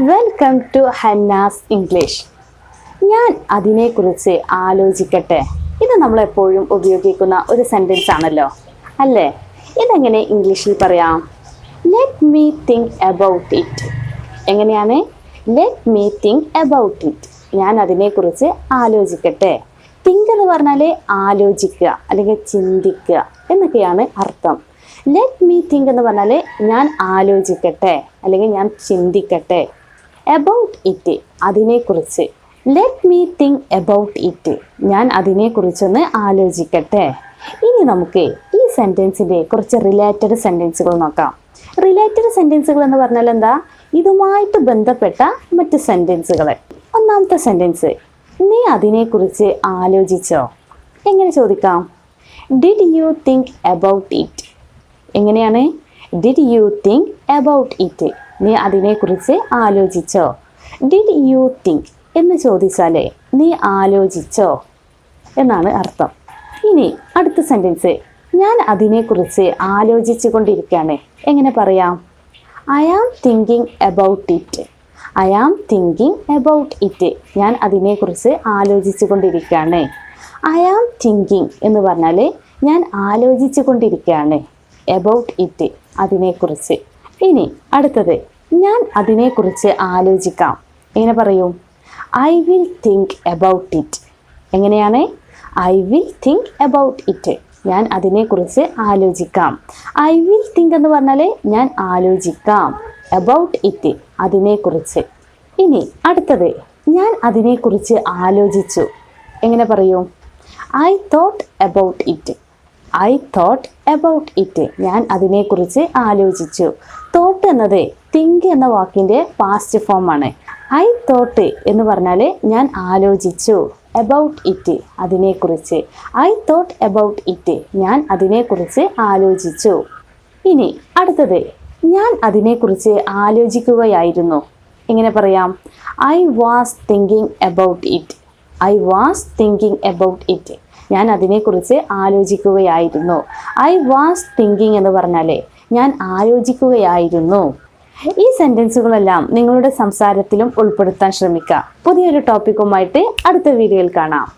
Welcome to Hannas English. ഞാൻ അതിനെക്കുറിച്ച് ആലോചിക്കട്ടെ. ഇത് നമ്മളെപ്പോഴും ഉപയോഗിക്കുന്ന ഒരു സെൻറ്റൻസ് ആണല്ലോ, അല്ലേ? ഇതെങ്ങനെ ഇംഗ്ലീഷിൽ പറയാം? Let me think about it. എങ്ങനെയാണ്? Let me think about it. ഞാൻ അതിനെക്കുറിച്ച് ആലോചിക്കട്ടെ. തിങ്ക് എന്ന് പറഞ്ഞാൽ ആലോചിക്കുക അല്ലെങ്കിൽ ചിന്തിക്കുക എന്നൊക്കെയാണ് അർത്ഥം. ലെറ്റ് മീ തിങ്ക് എന്ന് പറഞ്ഞാൽ ഞാൻ ആലോചിക്കട്ടെ അല്ലെങ്കിൽ ഞാൻ ചിന്തിക്കട്ടെ. എബൌട്ട് ഇറ്റ്, അതിനെക്കുറിച്ച്. Let me think about it, ഞാൻ അതിനെക്കുറിച്ചൊന്ന് ആലോചിക്കട്ടെ. ഇനി നമുക്ക് ഈ സെൻറ്റൻസിൻ്റെ കുറച്ച് റിലേറ്റഡ് സെൻറ്റൻസുകൾ നോക്കാം. റിലേറ്റഡ് സെൻറ്റൻസുകൾ എന്ന് പറഞ്ഞാൽ എന്താ? ഇതുമായിട്ട് ബന്ധപ്പെട്ട മറ്റ് സെൻറ്റൻസുകൾ. ഒന്നാമത്തെ സെൻറ്റൻസ്, നീ അതിനെക്കുറിച്ച് ആലോചിച്ചോ? എങ്ങനെ ചോദിക്കാം? Did you think about it? എങ്ങനെയാണ്? Did you think about it, നീ അതിനെക്കുറിച്ച് ആലോചിച്ചോ? ഡിഡ് യു തിങ്ക് എന്ന് ചോദിച്ചാലേ നീ ആലോചിച്ചോ എന്നാണ് അർത്ഥം. ഇനി അടുത്ത സെൻറ്റൻസ്, ഞാൻ അതിനെക്കുറിച്ച് ആലോചിച്ചു കൊണ്ടിരിക്കുകയാണ്. എങ്ങനെ പറയാം? I am thinking about it. I am thinking about it, ഞാൻ അതിനെക്കുറിച്ച് ആലോചിച്ചു കൊണ്ടിരിക്കുകയാണ്. ഐ ആം തിങ്കിങ് എന്ന് പറഞ്ഞാൽ ഞാൻ ആലോചിച്ചു കൊണ്ടിരിക്കുകയാണ്. എബൌട്ട് ഇറ്റ്, അതിനെക്കുറിച്ച്. ഇനി അടുത്തത്, ഞാൻ അതിനെക്കുറിച്ച് ആലോചിക്കാം. എങ്ങനെ പറയും? I will think about it. എങ്ങനെയാണ്? I will think about it, ഞാൻ അതിനെക്കുറിച്ച് ആലോചിക്കാം. ഐ വിൽ തിങ്ക് എന്ന് പറഞ്ഞാൽ ഞാൻ ആലോചിക്കാം. എബൌട്ട് ഇറ്റ്, അതിനെക്കുറിച്ച്. ഇനി അടുത്തത്, ഞാൻ അതിനെക്കുറിച്ച് ആലോചിച്ചു. എങ്ങനെ പറയും? I thought about it. I thought about it, ഞാൻ അതിനെക്കുറിച്ച് ആലോചിച്ചു. തോട്ട് എന്നത് തിങ്ക് എന്ന വാക്കിൻ്റെ പാസ്റ്റ് ഫോമാണ്. ഐ തോട്ട് എന്ന് പറഞ്ഞാൽ ഞാൻ ആലോചിച്ചു. എബൌട്ട് ഇറ്റ്, അതിനെക്കുറിച്ച്. ഐ തോട്ട് എബൌട്ട് ഇറ്റ്, ഞാൻ അതിനെക്കുറിച്ച് ആലോചിച്ചു. ഇനി അടുത്തത്, ഞാൻ അതിനെക്കുറിച്ച് ആലോചിക്കുകയായിരുന്നു. എങ്ങനെ പറയാം? I was thinking about it. I was thinking about it, ഞാൻ അതിനെക്കുറിച്ച് ആലോചിക്കുകയായിരുന്നു. ഐ വാസ് തിങ്കിങ് എന്ന് പറഞ്ഞാൽ ഞാൻ ആലോചിക്കുകയായിരുന്നു. ഈ സെൻറ്റൻസുകളെല്ലാം നിങ്ങളുടെ സംസാരത്തിലും ഉൾപ്പെടുത്താൻ ശ്രമിക്കുക. പുതിയൊരു ടോപ്പിക്കുമായിട്ട് അടുത്ത വീഡിയോയിൽ കാണാം.